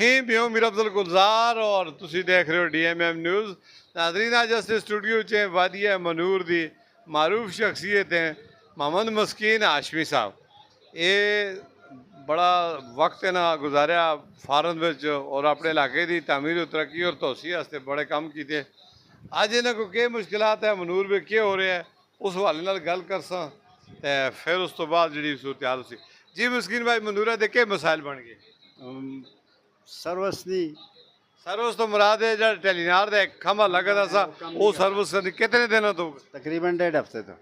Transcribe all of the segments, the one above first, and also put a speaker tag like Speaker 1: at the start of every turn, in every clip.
Speaker 1: ही मैं हूं मीर अफजल गुलजार और तुसी देख रहे हो DMM न्यूज़। नाजरीन अज अस स्टूडियो च वादिया मनूर दी मारूफ शख्सियत हैं मोहम्मद मस्कीन हाशमी साहब। ये बड़ा वक्त है ना गुजारिया फारन विच और अपने इलाके की तमीर तरक्की और तोसी वास्ते बड़े काम किए। अज इन्हों को के मुश्किलात है मनूर में क्या हो रहा है उस हवाले नाल गल करसा ते फिर उस तो बाद जी सूरत हाल सी। जी मस्कीन भाई मनूरा दे के मसाइल बन गए?
Speaker 2: सर्विस नहीं।
Speaker 1: सर्विस तो मुराद है जब टेलीनार का एक खंभा लगा सा वो सर्विस कितने दिनों तो?
Speaker 2: तकरीबन 1.5 हफ्ते तो।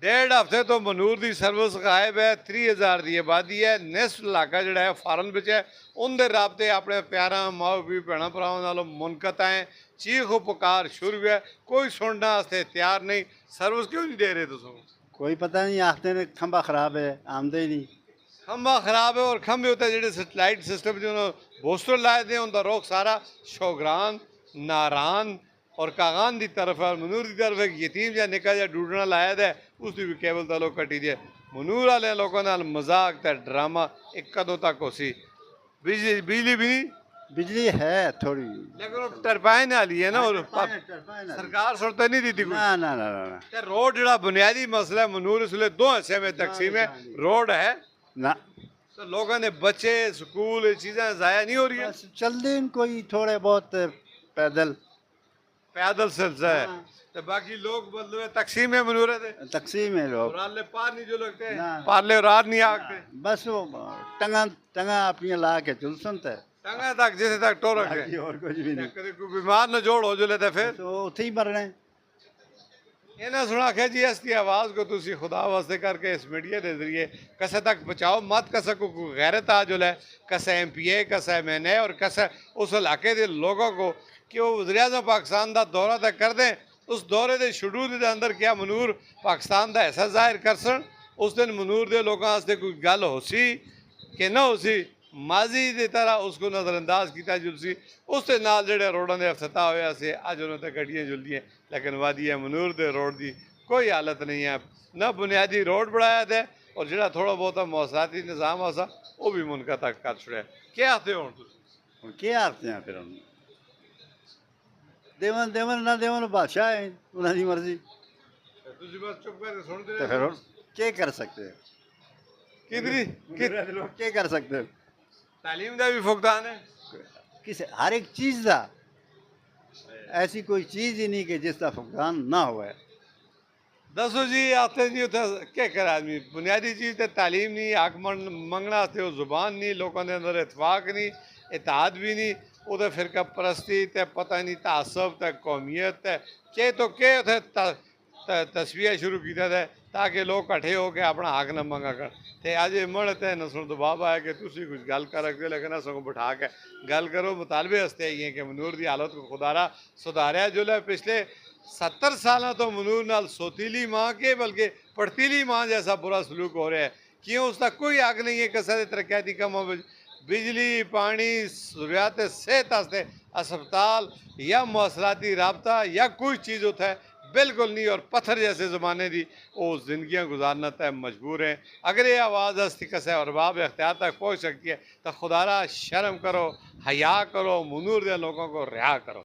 Speaker 1: 1.5 हफ्ते तो मनूर की सर्विस गायब है। 30,000 की आबादी है। निस इलाका जोड़ा है फारन बिच है उनके रबते अपने प्यारा माओ भी भैन भरावां नालों मुनकत है। चीख पुकार शुरू है, कोई सुनने वास्ते तैयार नहीं। सर्विस क्यों नहीं दे रहे तुम?
Speaker 2: कोई पता नहीं, आखते ने खंबा खराब है, आमदे ही नहीं।
Speaker 1: खंभा खराब है और खंभे होते हैं जो सैटेलाइट सिस्टम जो बोस्टर लाए थे उनका रुख सारा शोगरान नारान और कागान की तरफ है। मनूर की तरफ एक यतीम या निका जहा डूडना लाया था उसकी भी केबल तलो कटी दी। मनूर वाले लोगों नाल मजाक ते ड्रामा एक कदों तक हो सी। बिजली बिजली भी नहीं,
Speaker 2: बिजली है थोड़ी,
Speaker 1: लेकिन वो टरपाइन वाली है ना और
Speaker 2: ना
Speaker 1: सरकार सुनता नहीं दी थी कोई।
Speaker 2: ना ना ना ना
Speaker 1: ते रोड जड़ा बुनियादी मसला है मनूर इसलिए दो हिस्से में तकसीम है। रोड है
Speaker 2: ना।
Speaker 1: तो लोगों ने बच्चे स्कूल ये चीज़ें ज़ाया नहीं हो रही है।
Speaker 2: बस चल दिन कोई थोड़े बहुत पैदल
Speaker 1: पैदल सिलसिला है तो बाकी लोग मतलब तकसीम में मनूर थे
Speaker 2: तकसीम है लोग।
Speaker 1: राले पार नहीं जो लगते हैं
Speaker 2: ना।
Speaker 1: पारले रार नहीं आते
Speaker 2: बस वो टंगा टंगा अपनी ला के चल सुनते
Speaker 1: टंगा तक जैसे तक टो रखे
Speaker 2: और कुछ भी नहीं।
Speaker 1: कभी कोई बीमार न जोड़ हो जो लेते फिर
Speaker 2: तो उथे ही मरने।
Speaker 1: इन्हें सुना के जी इसकी आवाज़ को तुसी खुदा वास्ते करके इस मीडिया के जरिए कसे तक बचाओ मत कसे को गैरत आ जो है कसे MPA कसे MNA और कसे उस इलाके के लोगों को कि वो वज़ीर आज़म पाकिस्तान का दौरा तक कर दें। उस दौरे के शेड्यूल के अंदर क्या मनूर पाकिस्तान का ऐसा जाहिर कर सन उस दिन मनूर के लोगों वास्ते कोई गल हो सी कि ना हो सी माजी की तरह उसको नज़रअंदाज किया जुलसी। उसके नाल जेडे रोडों के अफ्ताह होया से अज उन्होंने गड्डियाँ जुलदियाँ लेकिन वादिया मनूर के रोड की कोई हालत नहीं है। ना बुनियादी रोड बढ़ाया था और जो थोड़ा बहुत मौसलाती निज़ाम सा वो भी मुनक़त तक कर छड़िया। क्या आते हो
Speaker 2: और क्या आते हैं फिर हम देवन देवन ना देवन बादशाह है उन्होंने मर्जी।
Speaker 1: बस चुप करके सुनते
Speaker 2: तो फिर क्या कर सकते हैं?
Speaker 1: किधरी
Speaker 2: लोग क्या कर सकते हैं?
Speaker 1: तालीम का भी फुकदान है
Speaker 2: किस हर एक चीज़ का ऐसी कोई चीज़ ही नहीं कि जिसका फुकदान ना हो।
Speaker 1: दसो जी आते जी उथे क्या करे आदमी बुनियादी चीज़ तो तालीम नहीं हक मंगना ते वो जुबान नहीं लोगों के अंदर इतफाक नहीं इताद भी नहीं उधर फिरका परस्ती ते पता नहीं तासब ते कौमियत ते के तो के उथे तस्वीर शुरू किया था ताकि लोग कट्ठे होकर अपना हक न मंगा कर ते अज मड़ ते नस्ल दबाव आया कि तुसी कुछ गल कर रखते हो लेकिन असों बिठा के गल करो मुतालबे हस्ते आई हैं कि मनूर की हालत को खुदारा सुधारिया जो है। पिछले 70 साल तो मनूर नाल सोतीली माँ के बल्कि पड़तीली माँ जैसा बुरा सलूक हो रहा है। क्यों उसका कोई हक नहीं है किसी तरक्याती कामों में बिजली पानी सहूलियात सेहत वास्ते अस्पताल या मौसलाती रबता या कोई चीज़ होता है बिल्कुल नहीं। और पत्थर जैसे ज़माने की वो जिंदगियाँ गुजारना तय मजबूर हैं। अगर ये आवाज़ हस्ती कसे और बाब अख्तियार तक पहुँच सकती है तो खुदारा शर्म करो हया करो मनूर के लोगों को रिहा करो।